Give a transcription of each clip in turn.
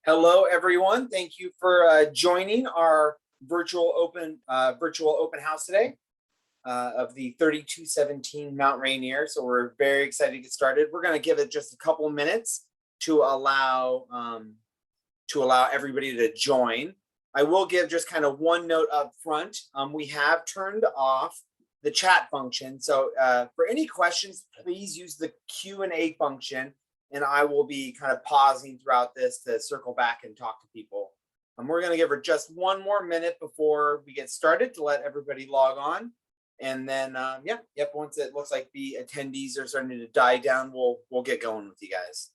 Hello, everyone. Thank you for joining our virtual open house today of the 3217 Mount Rainier. So we're very excited to get started. We're going to give it just a couple minutes to allow everybody to join. I will give just kind of one note up front. We have turned off the chat function. So for any questions, please use the Q&A function. And I will be kind of pausing throughout this to circle back and talk to people. We're going to give her just one more minute before we get started to let everybody log on. And then, once it looks like the attendees are starting to die down, we'll get going with you guys.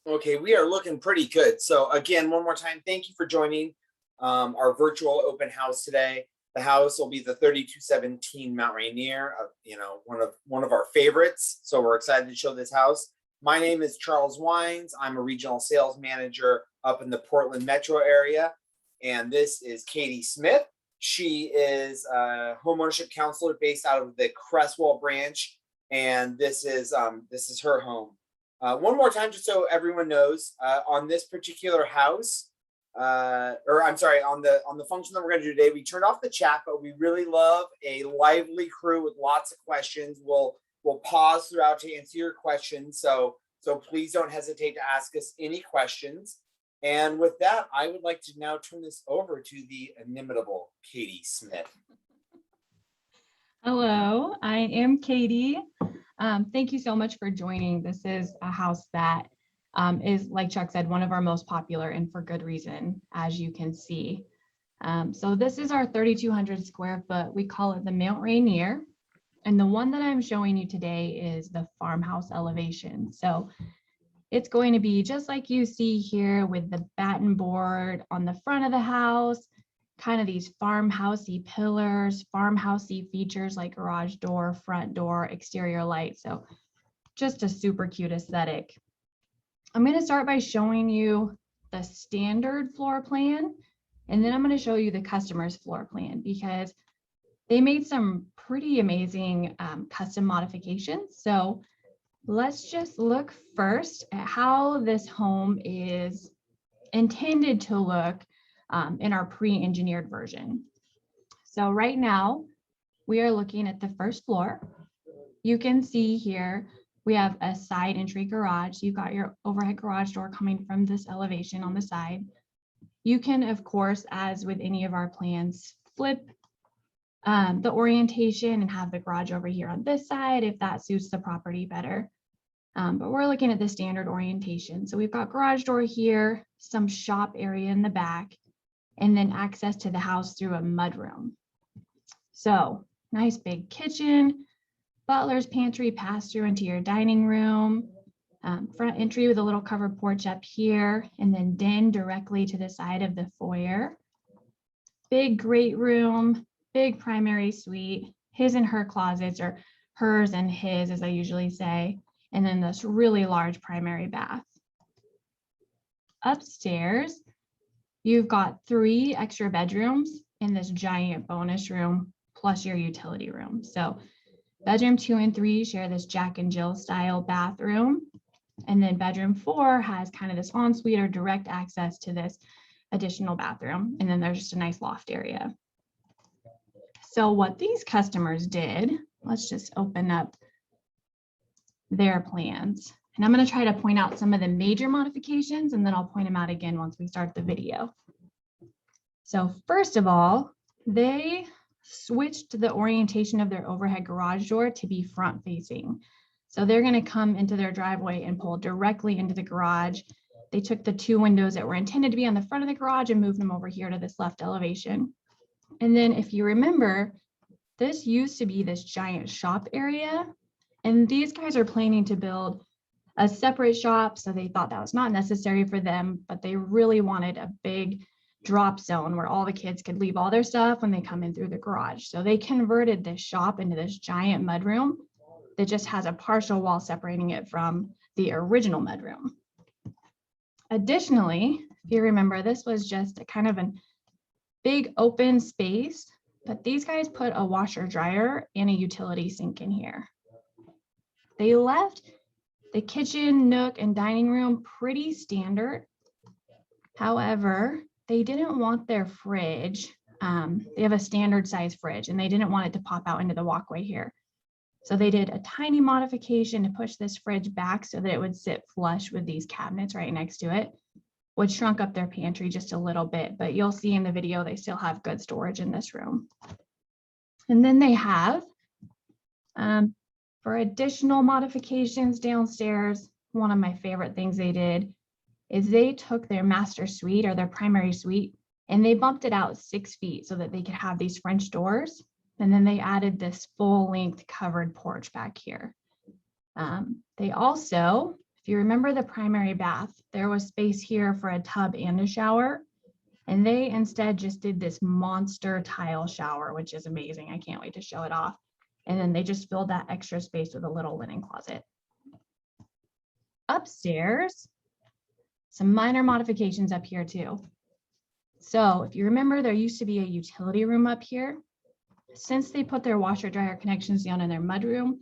Okay, we are looking pretty good. So again, one more time, thank you for joining our virtual open house today. The house will be the 3217 Mount Rainier, one of our favorites. So we're excited to show this house. My name is Charles Wines. I'm a regional sales manager up in the Portland metro area. And this is Katie Smith. She is a homeownership counselor based out of the Crestwell branch. And this is her home. One more time, just so everyone knows, on this particular house, on the function that we're going to do today, we turned off the chat, but we really love a lively crew with lots of questions. We'll pause throughout to answer your questions, so please don't hesitate to ask us any questions. And with that, I would like to now turn this over to the inimitable Katie Smith. Hello, I am Katie. Thank you so much for joining. This is a house that is, like Chuck said, one of our most popular, and for good reason, as you can see. So this is our 3,200 square foot. We call it the Mount Rainier. And the one that I'm showing you today is the Farmhouse Elevation. So it's going to be just like you see here with the batten board on the front of the house, kind of these farmhousey pillars, farmhousey features like garage door, front door, exterior light. So just a super cute aesthetic. I'm going to start by showing you the standard floor plan, and then I'm going to show you the customer's floor plan because they made some pretty amazing custom modifications. So let's just look first at how this home is intended to look in our pre-engineered version. So right now we are looking at the first floor. You can see here we have a side entry garage. You've got your overhead garage door coming from this elevation on the side. You can, of course, as with any of our plans, flip the orientation and have the garage over here on this side if that suits the property better. But we're looking at the standard orientation. So we've got garage door here, some shop area in the back, and then access to the house through a mudroom. So nice big kitchen, Butler's pantry pass through into your dining room, front entry with a little covered porch up here, and then den directly to the side of the foyer. Big great room, big primary suite, his and her closets, or hers and his, as I usually say, and then this really large primary bath. Upstairs, you've got 3 extra bedrooms in this giant bonus room, plus your utility room. So bedroom 2 and 3 share this Jack and Jill style bathroom. And then bedroom 4 has kind of this ensuite or direct access to this additional bathroom. And then there's just a nice loft area. So what these customers did, let's just open up their plans. And I'm going to try to point out some of the major modifications, and then I'll point them out again once we start the video. So first of all, they switched the orientation of their overhead garage door to be front facing. So they're going to come into their driveway and pull directly into the garage They took the 2 windows that were intended to be on the front of the garage and moved them over here to this left elevation. And then if you remember, this used to be this giant shop area, and these guys are planning to build a separate shop. So they thought that was not necessary for them, but they really wanted a big drop zone where all the kids could leave all their stuff when they come in through the garage. So they converted this shop into this giant mudroom that just has a partial wall separating it from the original mudroom. Additionally, if you remember, this was just a kind of a big open space, but these guys put a washer dryer and a utility sink in here. They left the kitchen, nook, and dining room pretty standard. However, they didn't want their fridge. They have a standard size fridge and they didn't want it to pop out into the walkway here. So they did a tiny modification to push this fridge back so that it would sit flush with these cabinets right next to it, which shrunk up their pantry just a little bit, but you'll see in the video, they still have good storage in this room. And then they have, for additional modifications downstairs, one of my favorite things they did is they took their master suite or their primary suite and they bumped it out 6 feet so that they could have these French doors. And then they added this full length covered porch back here. They also, if you remember the primary bath, there was space here for a tub and a shower. And they instead just did this monster tile shower, which is amazing. I can't wait to show it off. And then they just filled that extra space with a little linen closet. Upstairs, some minor modifications up here too. So if you remember, there used to be a utility room up here. Since they put their washer dryer connections down in their mudroom,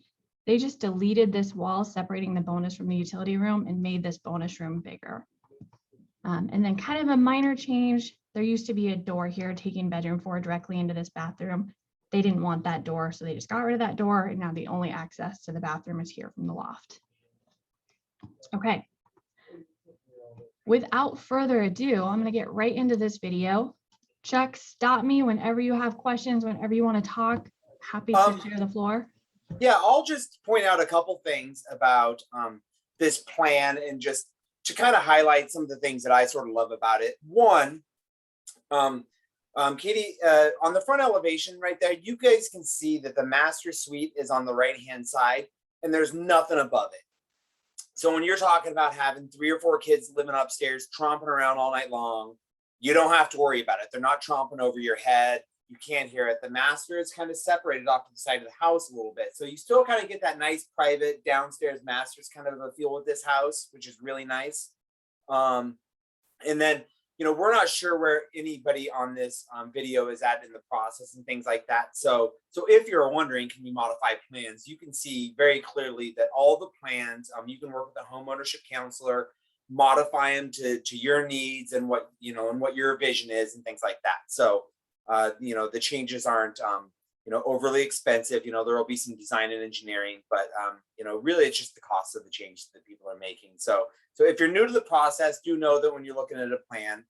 they just deleted this wall separating the bonus from the utility room and made this bonus room bigger. And then kind of a minor change, there used to be a door here taking bedroom 4 directly into this bathroom. They didn't want that door, so they just got rid of that door. And now the only access to the bathroom is here from the loft. Okay. Without further ado, I'm going to get right into this video. Chuck, stop me whenever you have questions, whenever you want to talk. Happy to share the floor. Yeah, I'll just point out a couple things about this plan and just to kind of highlight some of the things that I sort of love about it. One, Katie, on the front elevation right there, you guys can see that the master suite is on the right-hand side and there's nothing above it. So when you're talking about having 3 or 4 kids living upstairs, tromping around all night long, you don't have to worry about it. They're not tromping over your head. You can't hear it. The master is kind of separated off to the side of the house a little bit. So you still kind of get that nice private downstairs master's kind of a feel with this house, which is really nice. And then, you know, we're not sure where anybody on this video is at in the process and things like that. So if you're wondering, can we modify plans? You can see very clearly that all the plans, you can work with a home ownership counselor, modify them to your needs and what, you know, and what your vision is and things like that. So, you know, the changes aren't, you know, overly expensive. You know, there will be some design and engineering, but, you know, really it's just the cost of the changes that people are making. So if you're new to the process, do know that when you're looking at a plan,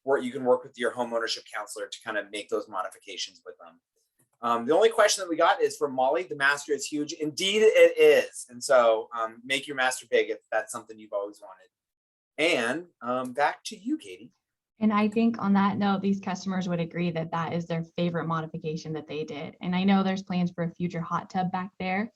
where you can work with your home ownership counselor to kind of make those modifications with them. The only question that we got is from Molly. The master is huge. Indeed, it is. And so make your master big if that's something you've always wanted. And back to you, Katie. And I think on that note, these customers would agree that that is their favorite modification that they did. And I know there's plans for a future hot tub back there.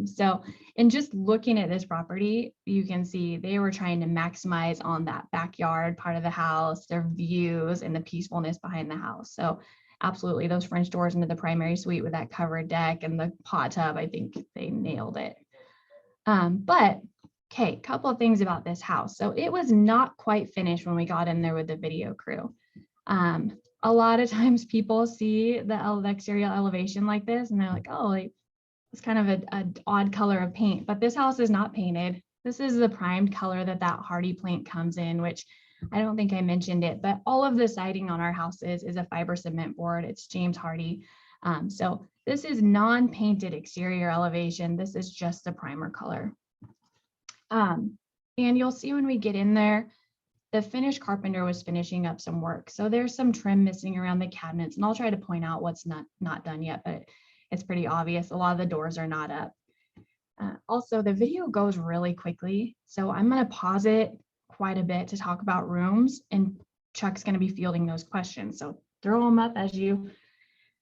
So in just looking at this property, you can see they were trying to maximize on that backyard part of the house, their views and the peacefulness behind the house. So absolutely those French doors into the primary suite with that covered deck and the hot tub, I think they nailed it. But okay, couple of things about this house. So it was not quite finished when we got in there with the video crew. A lot of times people see the exterior elevation like this and they're like, oh, like, it's kind of an odd color of paint, but this house is not painted. This is the primed color that hardy plank comes in, which I don't think I mentioned it, but all of the siding on our houses is a fiber cement board. It's James Hardy. So this is non-painted exterior elevation. This is just the primer color. And you'll see when we get in there, the finished carpenter was finishing up some work. So there's some trim missing around the cabinets, and I'll try to point out what's not done yet, but it's pretty obvious. A lot of the doors are not up. Also, the video goes really quickly, so I'm going to pause it quite a bit to talk about rooms, and Chuck's going to be fielding those questions. So throw them up as you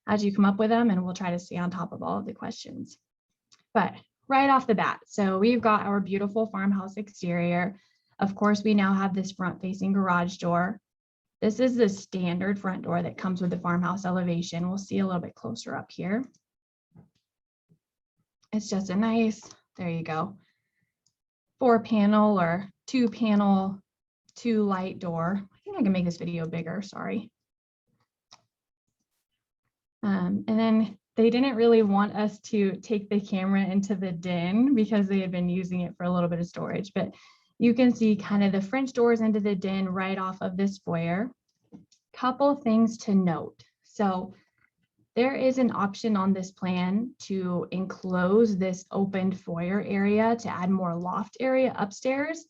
come up with them, and we'll try to stay on top of all of the questions. But right off the bat, so we've got our beautiful farmhouse exterior. Of course, we now have this front-facing garage door. This is the standard front door that comes with the Farmhouse Elevation. We'll see a little bit closer up here. It's just a nice, there you go, 4-panel or 2-panel, 2-light door. I think I can make this video bigger, sorry. And then they didn't really want us to take the camera into the den because they had been using it for a little bit of storage, but you can see kind of the French doors into the den right off of this foyer. Couple things to note. So there is an option on this plan to enclose this opened foyer area to add more loft area upstairs.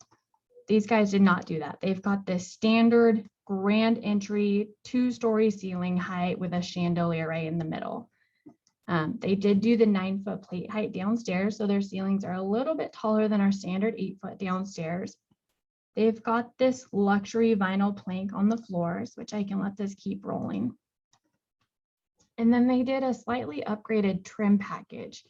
These guys did not do that. They've got this standard grand entry 2-story ceiling height with a chandelier right in the middle. They did do the 9-foot plate height downstairs, so their ceilings are a little bit taller than our standard 8-foot downstairs. They've got this luxury vinyl plank on the floors, which I can let this keep rolling. And then they did a slightly upgraded trim package.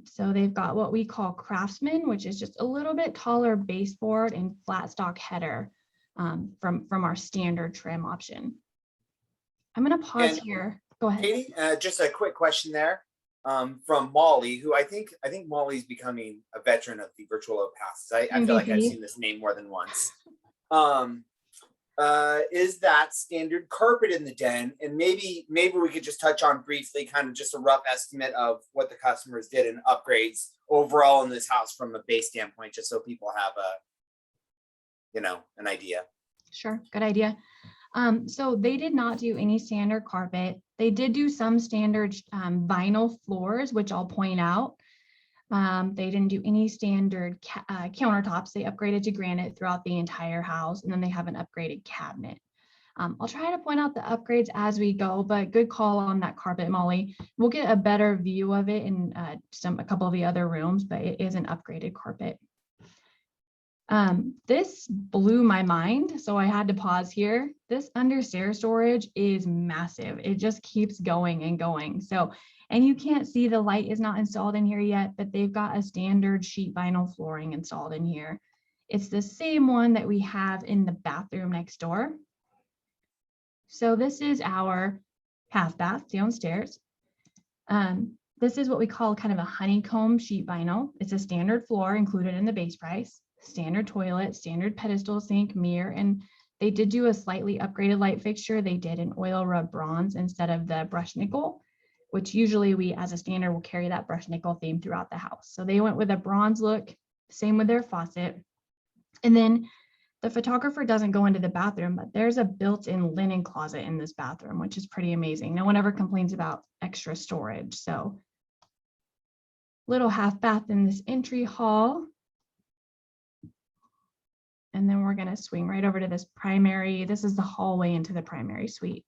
So they've got what we call Craftsman, which is just a little bit taller baseboard and flat stock header from our standard trim option. I'm going to pause here. Go ahead. Katie, just a quick question there from Molly, who I think Molly's becoming a veteran of the virtual open houses. I feel like I've seen this name more than once. Is that standard carpet in the den? And maybe we could just touch on briefly, kind of just a rough estimate of what the customers did in upgrades overall in this house from a base standpoint, just so people have an idea. Sure, good idea. So they did not do any standard carpet. They did do some standard vinyl floors, which I'll point out. They didn't do any standard countertops. They upgraded to granite throughout the entire house, and then they have an upgraded cabinet. I'll try to point out the upgrades as we go, but good call on that carpet, Molly. We'll get a better view of it in a couple of the other rooms, but it is an upgraded carpet. This blew my mind, so I had to pause here. This understairs storage is massive. It just keeps going and going. So, and you can't see the light is not installed in here yet, but they've got a standard sheet vinyl flooring installed in here. It's the same one that we have in the bathroom next door. So this is our half bath downstairs. This is what we call kind of a honeycomb sheet vinyl. It's a standard floor included in the base price. Standard toilet, standard pedestal sink, mirror, and they did do a slightly upgraded light fixture. They did an oil rub bronze instead of the brushed nickel, which usually we as a standard will carry that brushed nickel theme throughout the house. So they went with a bronze look, same with their faucet. And then the photographer doesn't go into the bathroom, but there's a built-in linen closet in this bathroom, which is pretty amazing. No one ever complains about extra storage. So little half bath in this entry hall. And then we're going to swing right over to this primary. This is the hallway into the primary suite.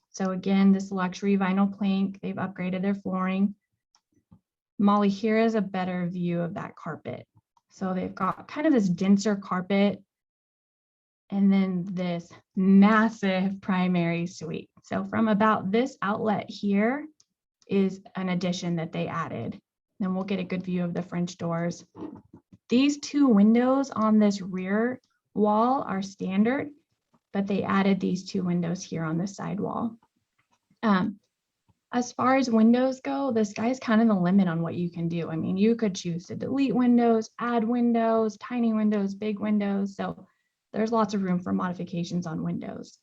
So again, this luxury vinyl plank, they've upgraded their flooring. Molly, here is a better view of that carpet. So they've got kind of this denser carpet and then this massive primary suite. So from about this outlet here is an addition that they added. Then we'll get a good view of the French doors. These 2 windows on this rear wall are standard, but they added these 2 windows here on the side wall. As far as windows go, the sky's kind of the limit on what you can do. I mean, you could choose to delete windows, add windows, tiny windows, big windows. So there's lots of room for modifications on windows.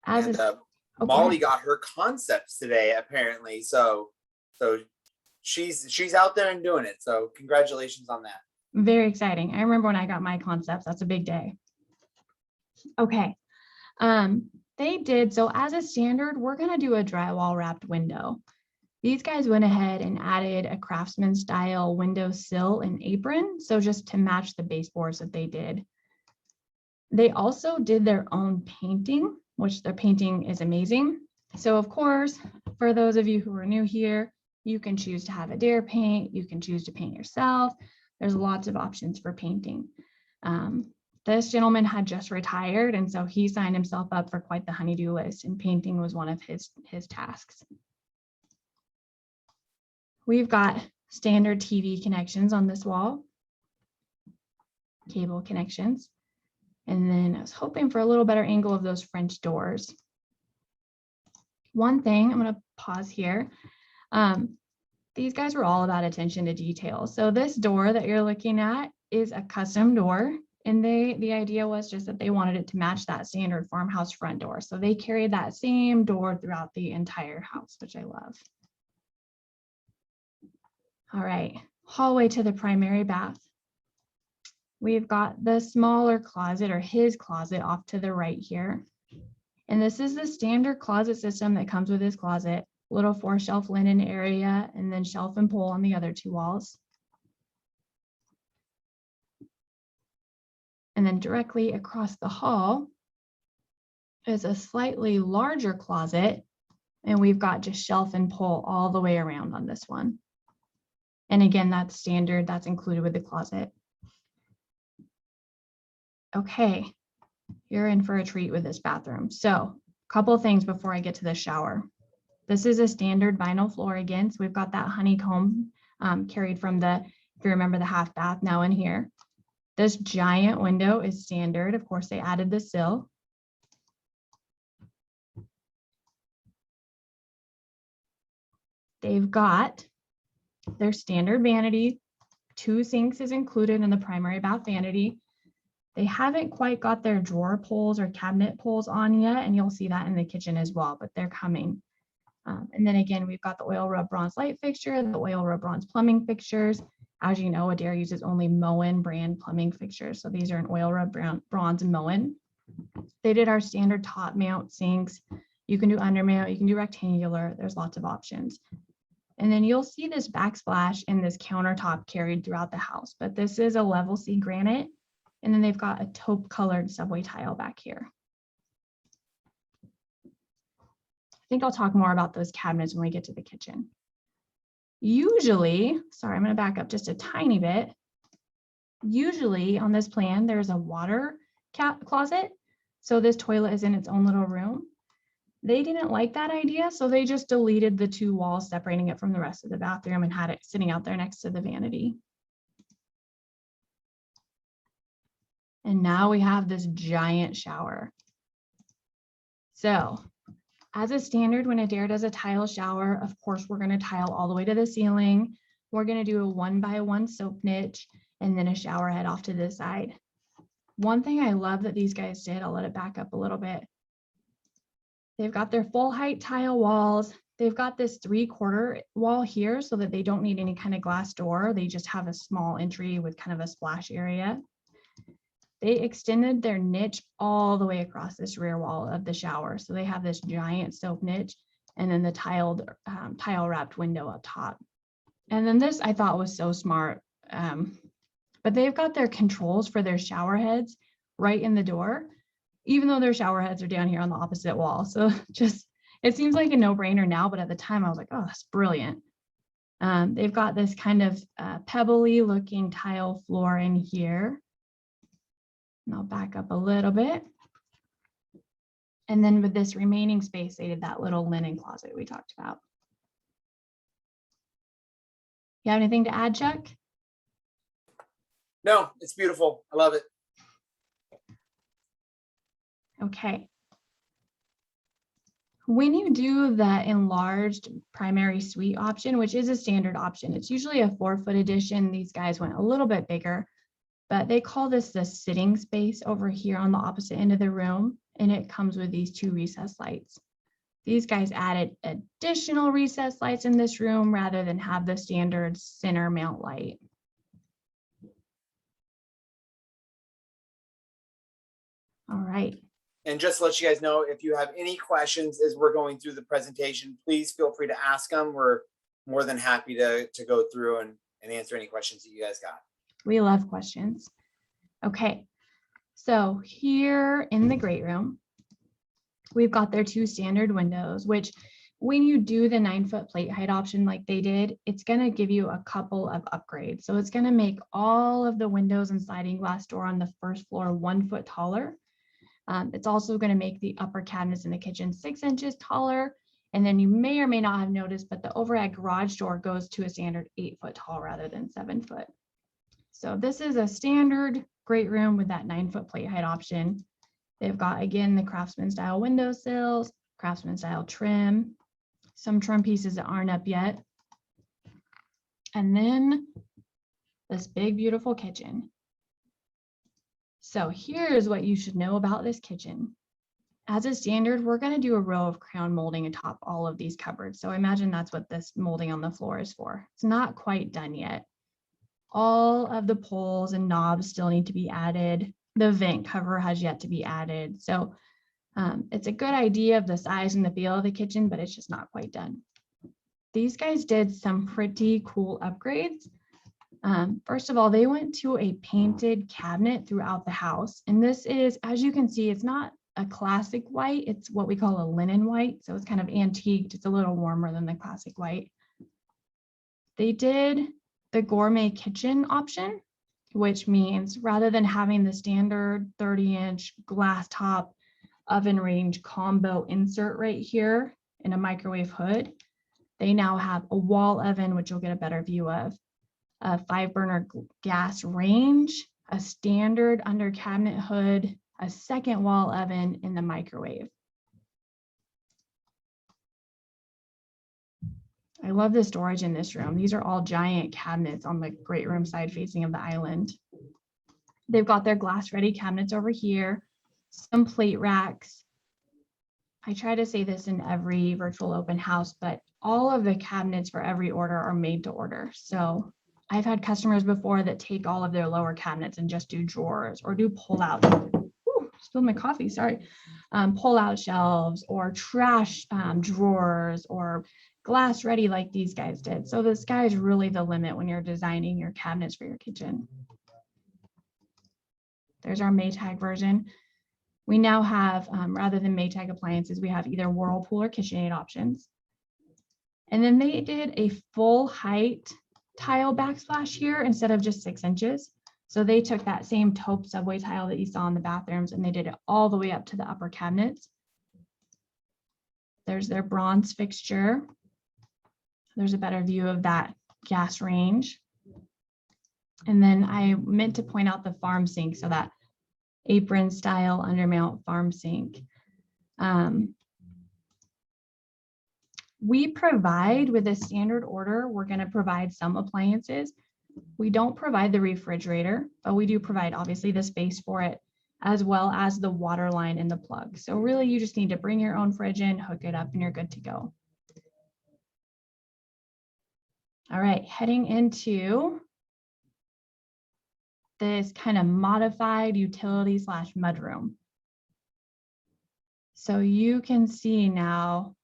Molly got her concepts today, apparently. So she's out there and doing it. So congratulations on that. Very exciting. I remember when I got my concepts, that's a big day. Okay. They did, so as a standard, we're going to do a drywall wrapped window. These guys went ahead and added a Craftsman style window sill and apron. So just to match the baseboards that they did. They also did their own painting, which their painting is amazing. So of course, for those of you who are new here, you can choose to have Adair paint. You can choose to paint yourself. There's lots of options for painting. This gentleman had just retired, and so he signed himself up for quite the honey-do list, and painting was one of his tasks. We've got standard TV connections on this wall, cable connections. And then I was hoping for a little better angle of those French doors. One thing, I'm going to pause here. These guys were all about attention to detail. So this door that you're looking at is a custom door. And the idea was just that they wanted it to match that standard farmhouse front door. So they carried that same door throughout the entire house, which I love. All right, hallway to the primary bath. We've got the smaller closet, or his closet, off to the right here. And this is the standard closet system that comes with his closet. Little 4-shelf linen area, and then shelf and pole on the other 2 walls. And then directly across the hall is a slightly larger closet, and we've got just shelf and pole all the way around on this one. And again, that's standard, that's included with the closet. Okay, you're in for a treat with this bathroom. So a couple of things before I get to the shower. This is a standard vinyl floor again. So we've got that honeycomb carried from the, if you remember, the half bath now in here. This giant window is standard. Of course, they added the sill. They've got their standard vanity. 2 sinks is included in the primary bath vanity. They haven't quite got their drawer pulls or cabinet pulls on yet, and you'll see that in the kitchen as well, but they're coming. And then again, we've got the oil rub bronze light fixture, the oil rub bronze plumbing fixtures. As you know, Adair uses only Moen brand plumbing fixtures, so these are an oil rub bronze Moen. They did our standard top mount sinks. You can do undermount, you can do rectangular. There's lots of options. And then you'll see this backsplash in this countertop carried throughout the house, but this is a level C granite. And then they've got a taupe colored subway tile back here. I think I'll talk more about those cabinets when we get to the kitchen. Usually, sorry, I'm going to back up just a tiny bit. Usually on this plan, there's a water closet. So this toilet is in its own little room. They didn't like that idea, so they just deleted the 2 walls separating it from the rest of the bathroom and had it sitting out there next to the vanity. And now we have this giant shower. So as a standard, when Adair does a tile shower, of course, we're going to tile all the way to the ceiling. We're going to do a 1x1 soap niche and then a shower head off to the side. One thing I love that these guys did, I'll let it back up a little bit. They've got their full height tile walls. They've got this 3/4 wall here so that they don't need any kind of glass door. They just have a small entry with kind of a splash area. They extended their niche all the way across this rear wall of the shower. So they have this giant soap niche and then the tile wrapped window up top. And then this I thought was so smart. But they've got their controls for their shower heads right in the door, even though their shower heads are down here on the opposite wall. So just, it seems like a no-brainer now, but at the time I was like, oh, that's brilliant. They've got this kind of pebbly looking tile floor in here. And I'll back up a little bit. And then with this remaining space, they did that little linen closet we talked about. You have anything to add, Chuck? No, it's beautiful. I love it. Okay. When you do the enlarged primary suite option, which is a standard option, it's usually a 4-foot addition. These guys went a little bit bigger, but they call this the sitting space over here on the opposite end of the room. And it comes with these 2 recessed lights. These guys added additional recessed lights in this room rather than have the standard center mount light. All right. And just to let you guys know, if you have any questions as we're going through the presentation, please feel free to ask them. We're more than happy to go through and answer any questions that you guys got. We love questions. Okay, so here in the great room, we've got their 2 standard windows, which when you do the 9-foot plate height option like they did, it's going to give you a couple of upgrades. So it's going to make all of the windows and sliding glass door on the first floor 1 foot taller. It's also going to make the upper cabinets in the kitchen 6 inches taller. And then you may or may not have noticed, but the overhead garage door goes to a standard 8 foot tall rather than 7 foot. So this is a standard great room with that 9-foot plate height option. They've got, again, the Craftsman style windowsills, Craftsman style trim, some trim pieces that aren't up yet. And then this big, beautiful kitchen. So here's what you should know about this kitchen. As a standard, we're going to do a row of crown molding atop all of these cupboards. So imagine that's what this molding on the floor is for. It's not quite done yet. All of the pulls and knobs still need to be added. The vent cover has yet to be added. So it's a good idea of the size and the feel of the kitchen, but it's just not quite done. These guys did some pretty cool upgrades. First of all, they went to a painted cabinet throughout the house. And this is, as you can see, it's not a classic white. It's what we call a linen white. So it's kind of antiqued. It's a little warmer than the classic white. They did the gourmet kitchen option, which means rather than having the standard 30-inch glass top oven range combo insert right here in a microwave hood, they now have a wall oven, which you'll get a better view of, a 5-burner gas range, a standard under cabinet hood, a second wall oven in the microwave. I love the storage in this room. These are all giant cabinets on the great room side facing of the island. They've got their glass ready cabinets over here, some plate racks. I try to say this in every virtual open house, but all of the cabinets for every order are made to order. So I've had customers before that take all of their lower cabinets and just do drawers or do pull out. Ooh, spilled my coffee, sorry. Pull out shelves or trash drawers or glass ready like these guys did. So the sky is really the limit when you're designing your cabinets for your kitchen. There's our Maytag version. We now have, rather than Maytag appliances, we have either Whirlpool or KitchenAid options. And then they did a full height tile backsplash here instead of just 6 inches. So they took that same taupe subway tile that you saw in the bathrooms and they did it all the way up to the upper cabinets. There's their bronze fixture. There's a better view of that gas range. And then I meant to point out the farm sink, so that apron style undermount farm sink. We provide with a standard order, we're going to provide some appliances. We don't provide the refrigerator, but we do provide obviously the space for it, as well as the water line and the plug. So really you just need to bring your own fridge in, hook it up, and you're good to go. All right, heading into this kind of modified utility slash mudroom. So you can see now,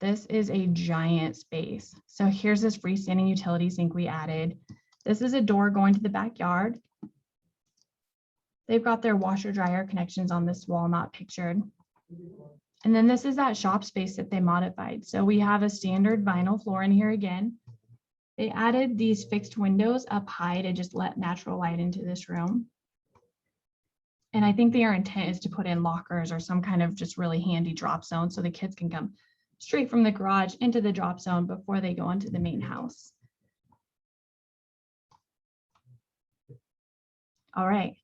this is a giant space. So here's this freestanding utility sink we added. This is a door going to the backyard. They've got their washer dryer connections on this wall, not pictured. And then this is that shop space that they modified. So we have a standard vinyl floor in here again. They added these fixed windows up high to just let natural light into this room. And I think their intent is to put in lockers or some kind of just really handy drop zone so the kids can come straight from the garage into the drop zone before they go into the main house. All right,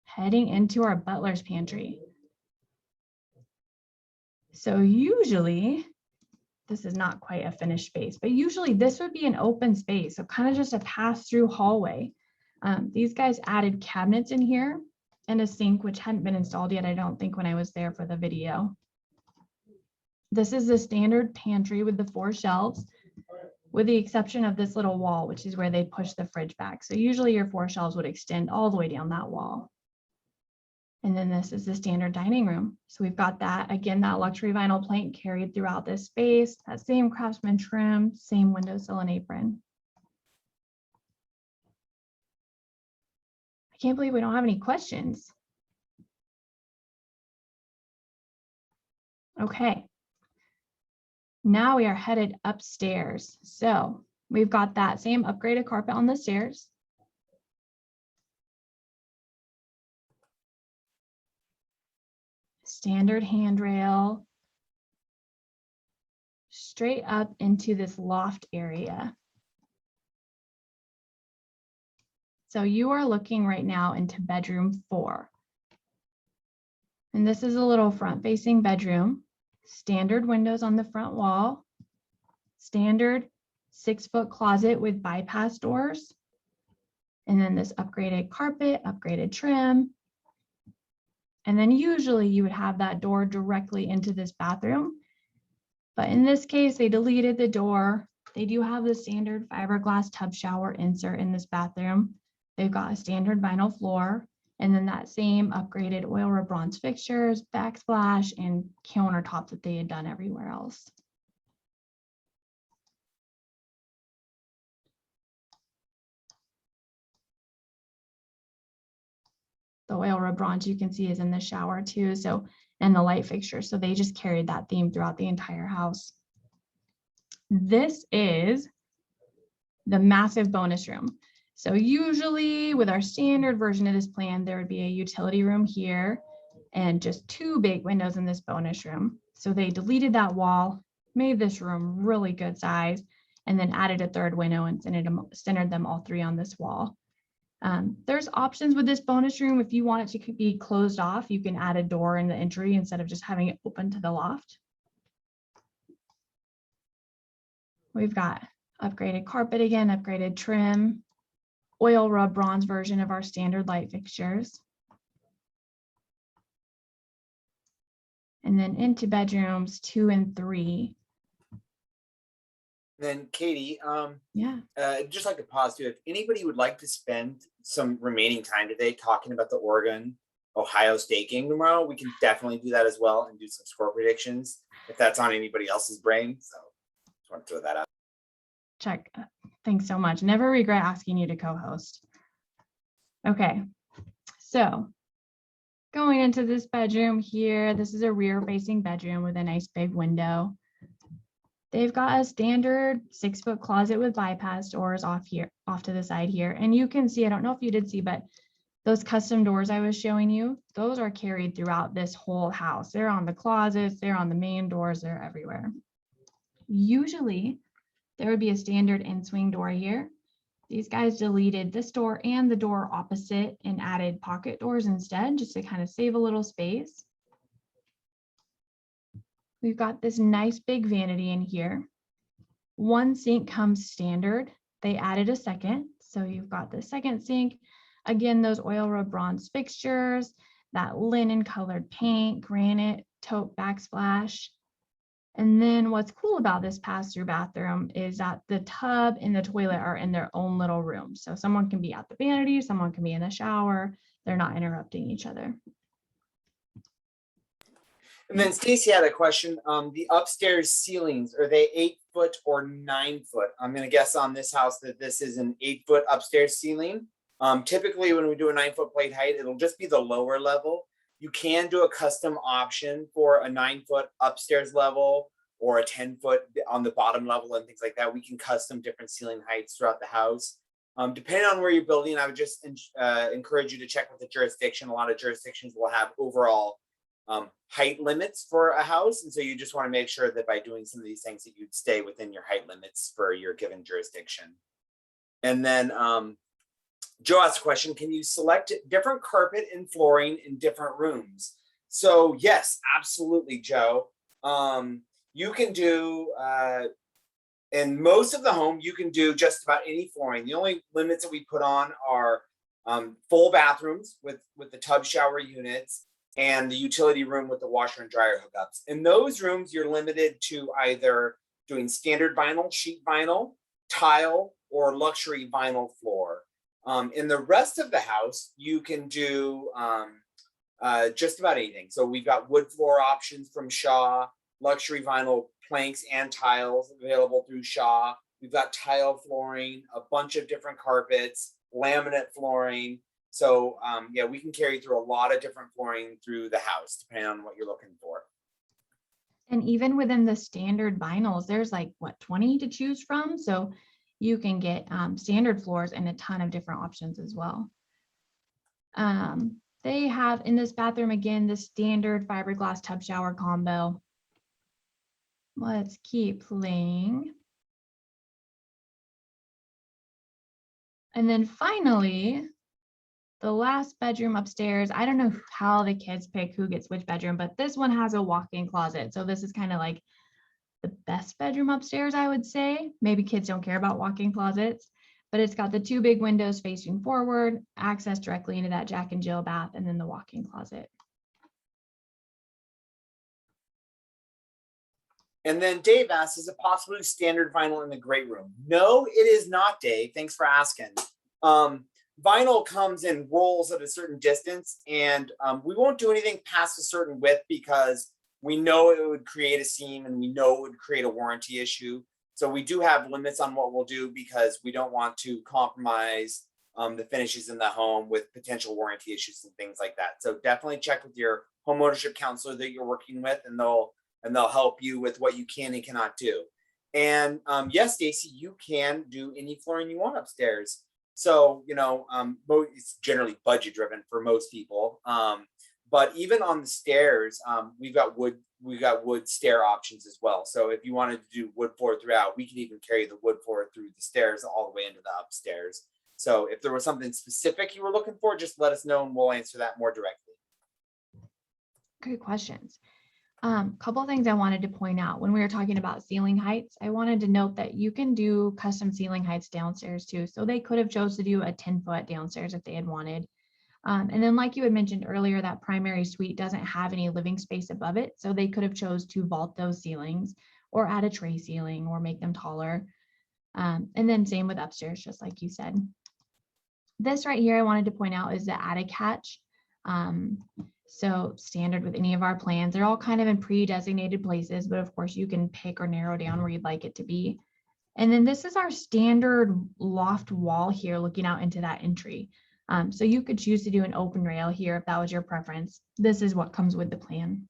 heading into our butler's pantry. So usually, this is not quite a finished space, but usually this would be an open space, so kind of just a pass-through hallway. These guys added cabinets in here and a sink, which hadn't been installed yet, I don't think, when I was there for the video. This is the standard pantry with the 4 shelves, with the exception of this little wall, which is where they push the fridge back. So usually your 4 shelves would extend all the way down that wall. And then this is the standard dining room. So we've got that, again, that luxury vinyl plank carried throughout this space, that same Craftsman trim, same windowsill and apron. I can't believe we don't have any questions. Okay. Now we are headed upstairs. So we've got that same upgraded carpet on the stairs. Standard handrail. Straight up into this loft area. So you are looking right now into bedroom 4. And this is a little front-facing bedroom. Standard windows on the front wall. Standard 6-foot closet with bypass doors. And then this upgraded carpet, upgraded trim. And then usually you would have that door directly into this bathroom. But in this case, they deleted the door. They do have the standard fiberglass tub shower insert in this bathroom. They've got a standard vinyl floor, and then that same upgraded oil rub bronze fixtures, backsplash, and countertop that they had done everywhere else. The oil rub bronze you can see is in the shower too, so, and the light fixture. So they just carried that theme throughout the entire house. This is the massive bonus room. So usually with our standard version of this plan, there would be a utility room here and just 2 big windows in this bonus room. So they deleted that wall, made this room really good size, and then added a 3rd window and centered them all 3 on this wall. There's options with this bonus room. If you want it to be closed off, you can add a door in the entry instead of just having it open to the loft. We've got upgraded carpet again, upgraded trim, oil rub bronze version of our standard light fixtures. And then into bedrooms 2 and 3. Then Katie, Yeah. I'd just like to pause too. If anybody would like to spend some remaining time today talking about the Oregon, Ohio staking tomorrow, we can definitely do that as well and do some score predictions if that's on anybody else's brain. So just want to throw that out. Check. Thanks so much. Never regret asking you to co-host. Okay, so going into this bedroom here, this is a rear facing bedroom with a nice big window. They've got a standard 6-foot closet with bypass doors off to the side here. And you can see, I don't know if you did see, but those custom doors I was showing you, those are carried throughout this whole house. They're on the closets, they're on the main doors, they're everywhere. Usually there would be a standard in-swing door here. These guys deleted this door and the door opposite and added pocket doors instead, just to kind of save a little space. We've got this nice big vanity in here. 1 sink comes standard. They added a 2nd. So you've got the 2nd sink. Again, those oil rub bronze fixtures, that linen colored paint, granite, taupe backsplash. And then what's cool about this pass-through bathroom is that the tub and the toilet are in their own little room. So someone can be at the vanity, someone can be in the shower. They're not interrupting each other. And then Stacy had a question. The upstairs ceilings, are they 8-foot or 9-foot? I'm going to guess on this house that this is an 8-foot upstairs ceiling. Typically when we do a 9-foot plate height, it'll just be the lower level. You can do a custom option for a 9-foot upstairs level or a 10-foot on the bottom level and things like that. We can custom different ceiling heights throughout the house. Depending on where you're building, I would just encourage you to check with the jurisdiction. A lot of jurisdictions will have overall height limits for a house. And so you just want to make sure that by doing some of these things that you'd stay within your height limits for your given jurisdiction. And then Joe asked a question, can you select different carpet and flooring in different rooms? So yes, absolutely, Joe. You can do, in most of the home, you can do just about any flooring. The only limits that we put on are full bathrooms with the tub shower units and the utility room with the washer and dryer hookups. In those rooms, you're limited to either doing standard vinyl, sheet vinyl, tile, or luxury vinyl floor. In the rest of the house, you can do just about anything. So we've got wood floor options from Shaw, luxury vinyl planks and tiles available through Shaw. We've got tile flooring, a bunch of different carpets, laminate flooring. So yeah, we can carry through a lot of different flooring through the house, depending on what you're looking for. And even within the standard vinyls, there's like what, 20 to choose from. So you can get standard floors and a ton of different options as well. They have in this bathroom, again, the standard fiberglass tub shower combo. Let's keep playing. And then finally, the last bedroom upstairs. I don't know how the kids pick who gets which bedroom, but this one has a walk-in closet. So this is kind of like the best bedroom upstairs, I would say. Maybe kids don't care about walk-in closets, but it's got the 2 big windows facing forward, access directly into that Jack and Jill bath, and then the walk-in closet. And then Dave asks, is it possibly standard vinyl in the great room? No, it is not, Dave. Thanks for asking. Vinyl comes in rolls at a certain distance, and we won't do anything past a certain width because we know it would create a seam and we know it would create a warranty issue. So we do have limits on what we'll do because we don't want to compromise the finishes in the home with potential warranty issues and things like that. So definitely check with your home ownership counselor that you're working with, and they'll help you with what you can and cannot do. And yes, Stacy, you can do any flooring you want upstairs. So, you know, it's generally budget driven for most people. But even on the stairs, we've got wood stair options as well. So if you wanted to do wood floor throughout, we can even carry the wood floor through the stairs all the way into the upstairs. So if there was something specific you were looking for, just let us know and we'll answer that more directly. Good questions. Couple of things I wanted to point out when we were talking about ceiling heights. I wanted to note that you can do custom ceiling heights downstairs too. So they could have chose to do a 10-foot downstairs if they had wanted. And then like you had mentioned earlier, that primary suite doesn't have any living space above it. So they could have chose to vault those ceilings or add a tray ceiling or make them taller. And then same with upstairs, just like you said. This right here I wanted to point out is the attic hatch. So standard with any of our plans, they're all kind of in pre-designated places, but of course you can pick or narrow down where you'd like it to be. And then this is our standard loft wall here looking out into that entry. So you could choose to do an open rail here if that was your preference. This is what comes with the plan.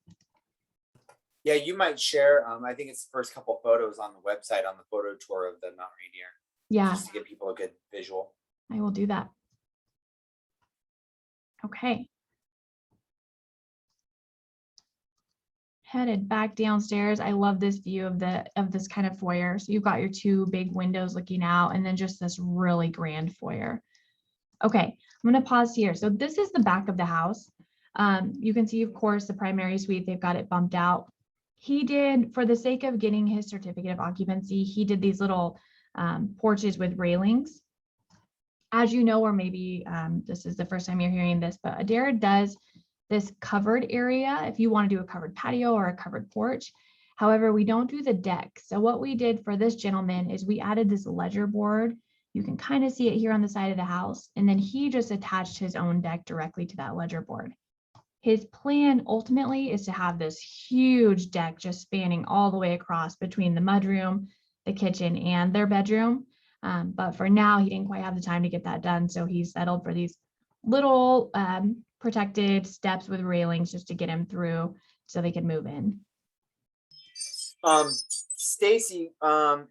Yeah, you might share, I think it's the first couple photos on the website on the photo tour of the Mount Rainier. Yeah, just to give people a good visual. I will do that. Okay. Headed back downstairs. I love this view of this kind of foyer. So you've got your 2 big windows looking out and then just this really grand foyer. Okay, I'm going to pause here. So this is the back of the house. You can see, of course, the primary suite, they've got it bumped out. He did, for the sake of getting his certificate of occupancy, he did these little porches with railings. As you know, or maybe this is the first time you're hearing this, but Adair does this covered area if you want to do a covered patio or a covered porch. However, we don't do the deck. So what we did for this gentleman is we added this ledger board. You can kind of see it here on the side of the house. And then he just attached his own deck directly to that ledger board. His plan ultimately is to have this huge deck just spanning all the way across between the mudroom, the kitchen, and their bedroom. But for now, he didn't quite have the time to get that done. So he settled for these little protected steps with railings just to get him through so they could move in. Stacy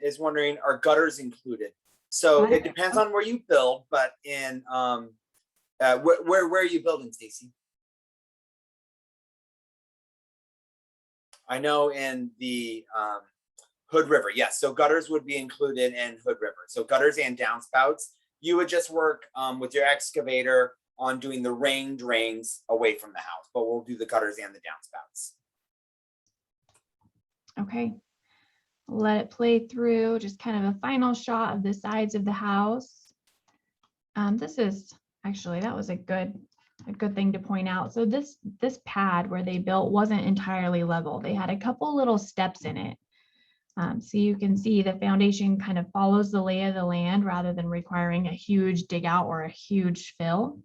is wondering, are gutters included? So it depends on where you build, but in where are you building, Stacy? I know in the Hood River, yes. So gutters would be included in Hood River. So gutters and downspouts. You would just work with your excavator on doing the rain drains away from the house, but we'll do the gutters and the downspouts. Okay, let it play through. Just kind of a final shot of the sides of the house. This is actually, that was a good thing to point out. So this pad where they built wasn't entirely level. They had a couple little steps in it. So you can see the foundation kind of follows the lay of the land rather than requiring a huge dig out or a huge fill.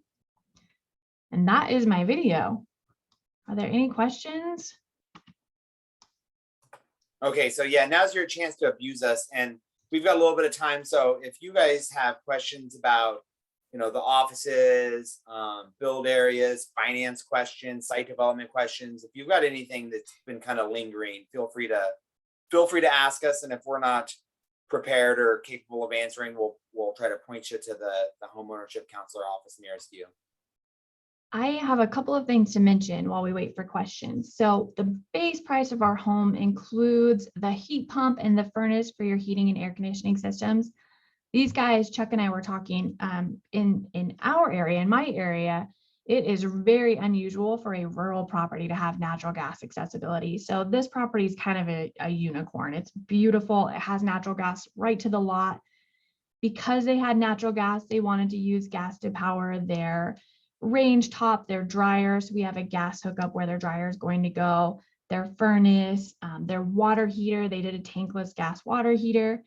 And that is my video. Are there any questions? Okay, so yeah, now's your chance to abuse us, and we've got a little bit of time. So if you guys have questions about the offices, build areas, finance questions, site development questions. If you've got anything that's been kind of lingering, feel free to ask us. And if we're not prepared or capable of answering, we'll try to point you to the homeownership counselor office nearest you. I have a couple of things to mention while we wait for questions. So the base price of our home includes the heat pump and the furnace for your heating and air conditioning systems. These guys, Chuck and I were talking, in our area, in my area, it is very unusual for a rural property to have natural gas accessibility. So this property is kind of a unicorn. It's beautiful. It has natural gas right to the lot. Because they had natural gas, they wanted to use gas to power their range top, their dryers. We have a gas hookup where their dryer is going to go, their furnace, their water heater. They did a tankless gas water heater.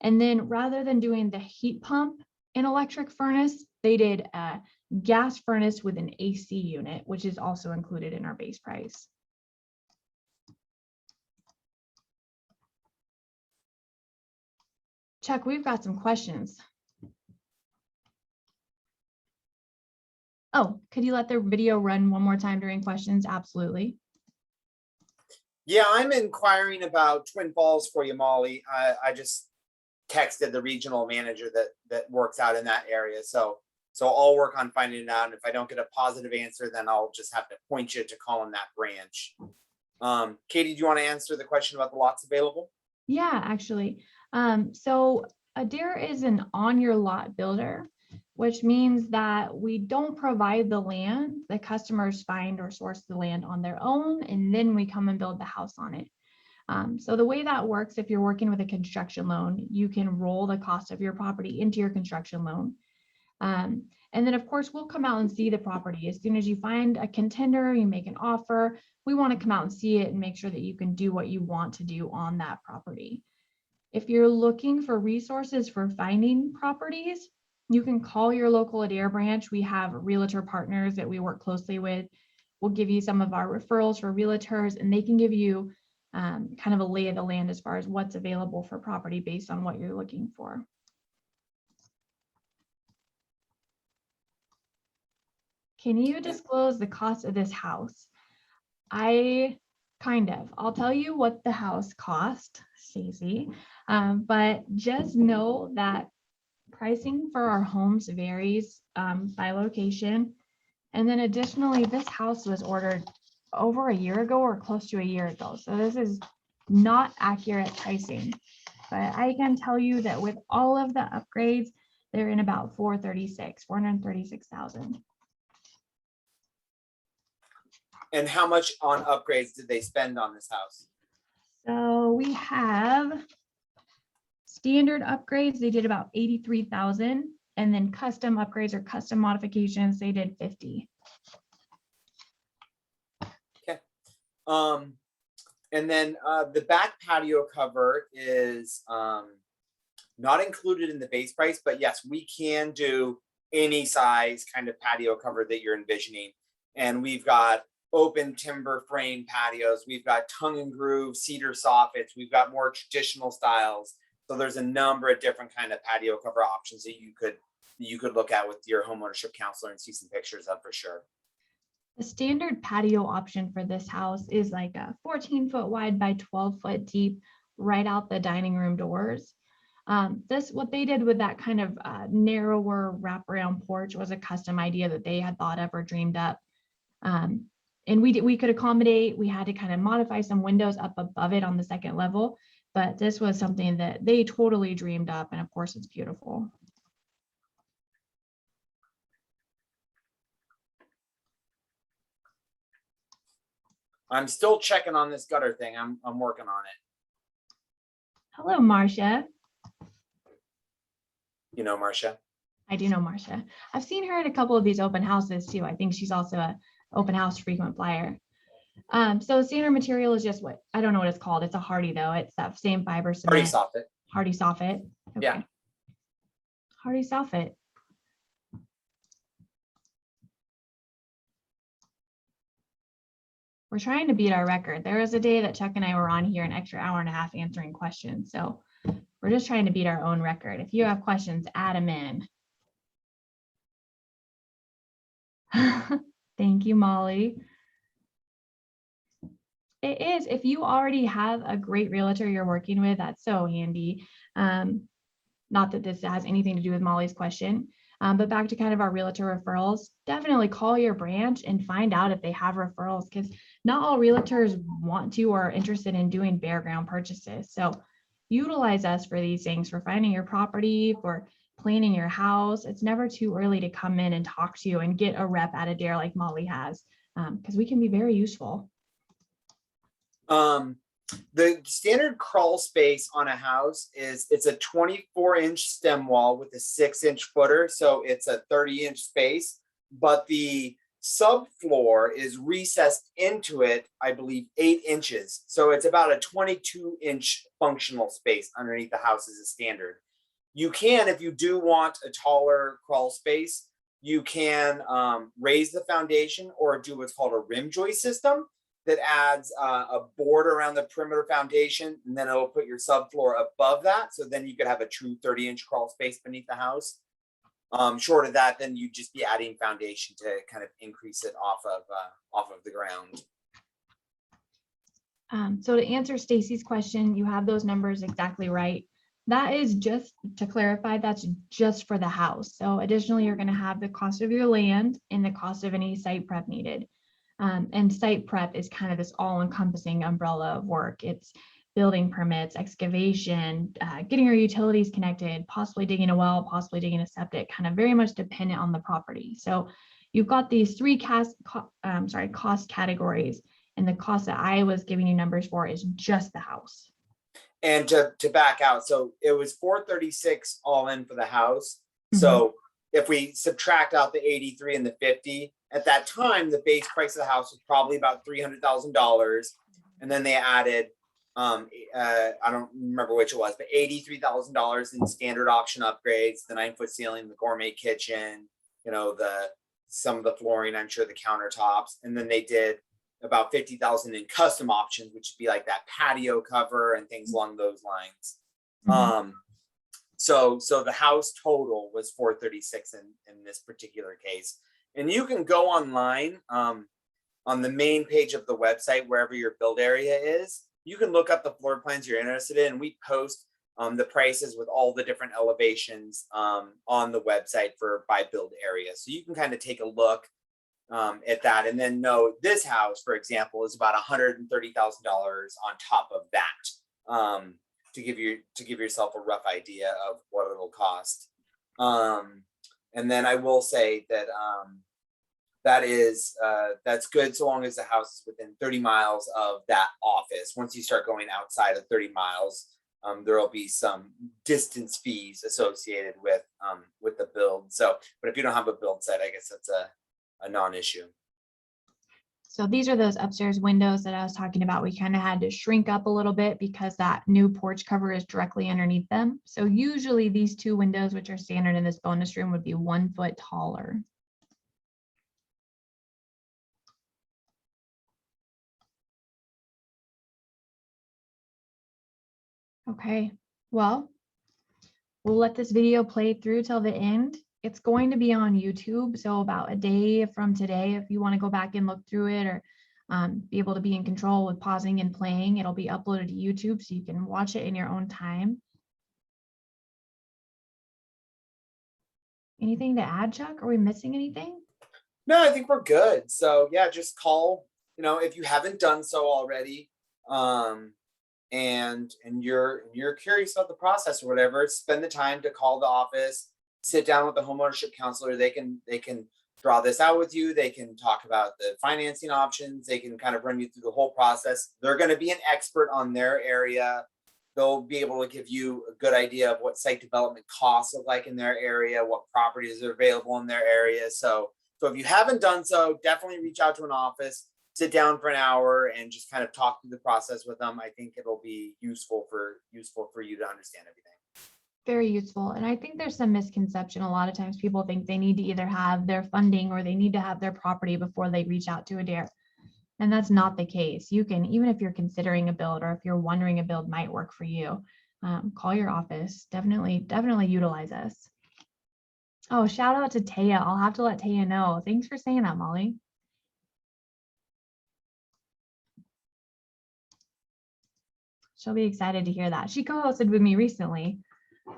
And then rather than doing the heat pump and electric furnace, they did a gas furnace with an AC unit, which is also included in our base price. Chuck, we've got some questions. Oh, could you let the video run one more time during questions? Absolutely. Yeah, I'm inquiring about Twin Falls for you, Molly. I just texted the regional manager that works out in that area. So I'll work on finding it out. And if I don't get a positive answer, then I'll just have to point you to calling that branch. Katie, do you want to answer the question about the lots available? Yeah, actually. So Adair is an on your lot builder, which means that we don't provide the land. The customers find or source the land on their own, and then we come and build the house on it. So the way that works, if you're working with a construction loan, you can roll the cost of your property into your construction loan. And then of course, we'll come out and see the property. As soon as you find a contender, you make an offer, we want to come out and see it and make sure that you can do what you want to do on that property. If you're looking for resources for finding properties, you can call your local Adair branch. We have realtor partners that we work closely with. We'll give you some of our referrals for realtors, and they can give you kind of a lay of the land as far as what's available for property based on what you're looking for. Can you disclose the cost of this house? I'll tell you what the house cost, Stacey, but just know that pricing for our homes varies by location. And then additionally, this house was ordered over a year ago or close to a year ago. So this is not accurate pricing, but I can tell you that with all of the upgrades, they're in about 436,000. And how much on upgrades did they spend on this house? So we have standard upgrades, they did about 83,000, and then custom upgrades or custom modifications, they did 50. Okay. And then the back patio cover is not included in the base price, but yes, we can do any size kind of patio cover that you're envisioning. And we've got open timber frame patios. We've got tongue and groove cedar soffits. We've got more traditional styles. So there's a number of different kind of patio cover options that you could look at with your homeownership counselor and see some pictures of for sure. The standard patio option for this house is like a 14-foot wide by 12-foot deep, right out the dining room doors. What they did with that kind of narrower wraparound porch was a custom idea that they had thought of or dreamed up. And we could accommodate. We had to kind of modify some windows up above it on the second level, but this was something that they totally dreamed up, and of course it's beautiful. I'm still checking on this gutter thing. I'm working on it. Hello, Marcia. You know Marcia? I do know Marcia. I've seen her at a couple of these open houses too. I think she's also an open house frequent flyer. So standard material is just what, I don't know what it's called. It's a hardy though. It's that same fiber cement. Hardy soffit. Hardy soffit. Okay. Yeah. Hardy soffit. We're trying to beat our record. There was a day that Chuck and I were on here an extra hour and a half answering questions. So we're just trying to beat our own record. If you have questions, add them in. Thank you, Molly. It is. If you already have a great realtor you're working with, that's so handy. Not that this has anything to do with Molly's question, but back to kind of our realtor referrals, definitely call your branch and find out if they have referrals, because not all realtors want to or are interested in doing bare ground purchases. So utilize us for these things, for finding your property, for planning your house. It's never too early to come in and talk to you and get a rep at Adair like Molly has, because we can be very useful. The standard crawl space on a house it's a 24-inch stem wall with a 6-inch footer. So it's a 30-inch space, but the subfloor is recessed into it, I believe 8 inches. So it's about a 22-inch functional space underneath the house as a standard. You can, if you do want a taller crawl space, you can raise the foundation or do what's called a rim joist system that adds a board around the perimeter foundation, and then it'll put your subfloor above that. So then you could have a true 30-inch crawl space beneath the house. Short of that, then you'd just be adding foundation to kind of increase it off of the ground. So to answer Stacy's question, you have those numbers exactly right. That is, just to clarify, that's just for the house. So additionally, you're going to have the cost of your land and the cost of any site prep needed. And site prep is kind of this all-encompassing umbrella of work. It's building permits, excavation, getting your utilities connected, possibly digging a well, possibly digging a septic, kind of very much dependent on the property. So you've got these three cost categories, and the cost that I was giving you numbers for is just the house. And to back out, so it was $436 all in for the house. So if we subtract out the 83 and the 50, at that time, the base price of the house was probably about $300,000. And then they added, I don't remember which it was, but $83,000 in standard option upgrades, the 9-foot ceiling, the gourmet kitchen, you know, some of the flooring, I'm sure the countertops. And then they did about $50,000 in custom options, which would be like that patio cover and things along those lines. So the house total was $436 in this particular case. And you can go online on the main page of the website, wherever your build area is. You can look up the floor plans you're interested in. And we post the prices with all the different elevations on the website for by build area. So you can kind of take a look at that, and then know this house, for example, is about $130,000 on top of that, to give yourself a rough idea of what it'll cost. And then I will say that that's good so long as the house is within 30 miles of that office. Once you start going outside of 30 miles, there will be some distance fees associated with the build. So, but if you don't have a build site, I guess that's a non-issue. So these are those upstairs windows that I was talking about. We kind of had to shrink up a little bit because that new porch cover is directly underneath them. So usually these two windows, which are standard in this bonus room, would be 1 foot taller. Okay, well, we'll let this video play through till the end. It's going to be on YouTube, so about a day from today, if you want to go back and look through it, or be able to be in control with pausing and playing, it'll be uploaded to YouTube so you can watch it in your own time. Anything to add, Chuck? Are we missing anything? No, I think we're good. So yeah, just call, if you haven't done so already, and you're curious about the process or whatever, spend the time to call the office, sit down with the homeownership counselor. They can draw this out with you. They can talk about the financing options. They can kind of run you through the whole process. They're going to be an expert on their area. They'll be able to give you a good idea of what site development costs look like in their area, what properties are available in their area. So if you haven't done so, definitely reach out to an office, sit down for an hour and just kind of talk through the process with them. I think it'll be useful for you to understand everything. Very useful. And I think there's some misconception. A lot of times people think they need to either have their funding or they need to have their property before they reach out to Adair. And that's not the case. You can, even if you're considering a build or if you're wondering a build might work for you, call your office. Definitely utilize us. Oh, shout out to Taya. I'll have to let Taya know. Thanks for saying that, Molly. She'll be excited to hear that. She co-hosted with me recently.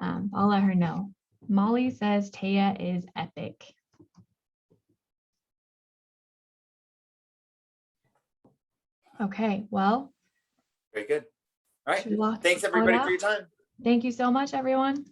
I'll let her know. Molly says Taya is epic. Okay, well. Very good. All should we right. lock Thanks it everybody up? for your time. Thank you so much, everyone.